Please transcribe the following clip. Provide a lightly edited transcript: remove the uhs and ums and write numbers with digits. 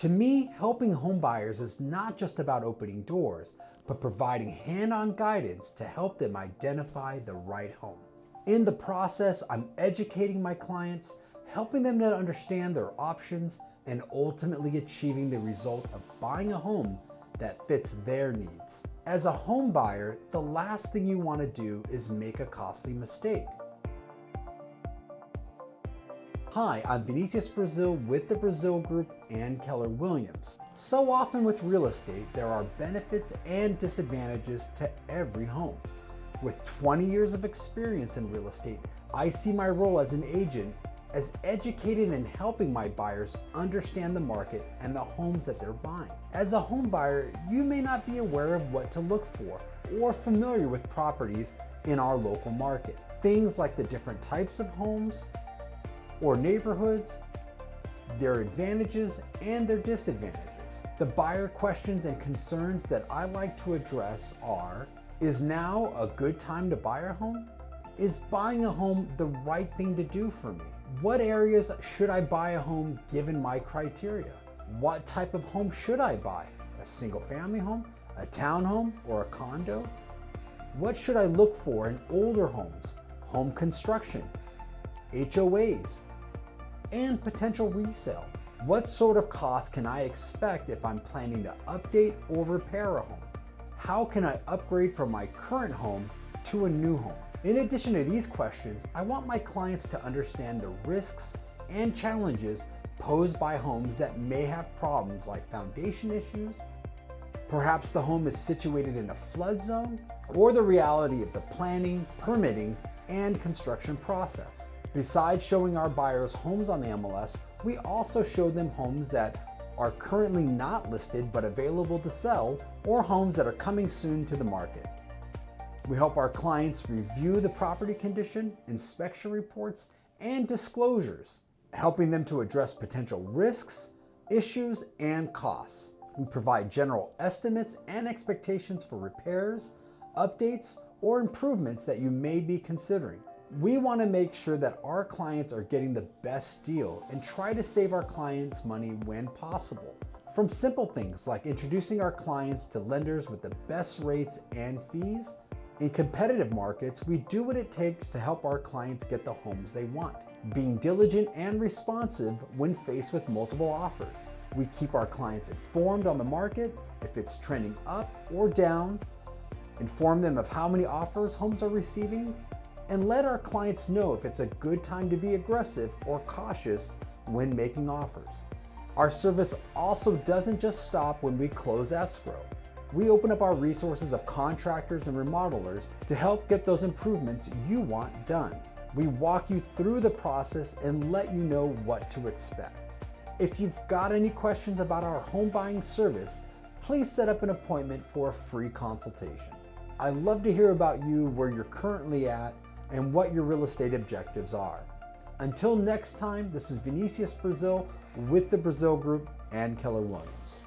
To me, helping homebuyers is not just about opening doors, but providing hand-on guidance to help them identify the right home. In the process, I'm educating my clients, helping them to understand their options, and ultimately achieving the result of buying a home that fits their needs. As a home buyer, the last thing you want to do is make a costly mistake. Hi, I'm Vinicius Brazil with the Brazil Group and Keller Williams. So often with real estate, there are benefits and disadvantages to every home. With 20 years of experience in real estate, I see my role as an agent as educating and helping my buyers understand the market and the homes that they're buying. As a home buyer, you may not be aware of what to look for or familiar with properties in our local market. Things like the different types of homes or neighborhoods, their advantages and their disadvantages. The buyer questions and concerns that I like to address are: is now a good time to buy a home? Is buying a home the right thing to do for me? What areas should I buy a home given my criteria? What type of home should I buy? A single family home, a townhome, or a condo? What should I look for in older homes, home construction, HOAs, and potential resale? What sort of cost can I expect if I'm planning to update or repair a home? How can I upgrade from my current home to a new home? In addition to these questions, I want my clients to understand the risks and challenges posed by homes that may have problems like foundation issues, perhaps the home is situated in a flood zone, or the reality of the planning, permitting, and construction process. Besides showing our buyers homes on the MLS, we also show them homes that are currently not listed but available to sell, or homes that are coming soon to the market. We help our clients review the property condition, inspection reports, and disclosures, helping them to address potential risks, issues, and costs. We provide general estimates and expectations for repairs, updates, or improvements that you may be considering. We want to make sure that our clients are getting the best deal and try to save our clients money when possible. From simple things like introducing our clients to lenders with the best rates and fees. In competitive markets, we do what it takes to help our clients get the homes they want, being diligent and responsive when faced with multiple offers. We keep our clients informed on the market, if it's trending up or down, inform them of how many offers homes are receiving, and let our clients know if it's a good time to be aggressive or cautious when making offers. Our service also doesn't just stop when we close escrow. We open up our resources of contractors and remodelers to help get those improvements you want done. We walk you through the process and let you know what to expect. If you've got any questions about our home buying service, please set up an appointment for a free consultation. I'd love to hear about you, where you're currently at, and what your real estate objectives are. Until next time, this is Vinicius Brazil with the Brazil Group and Keller Williams.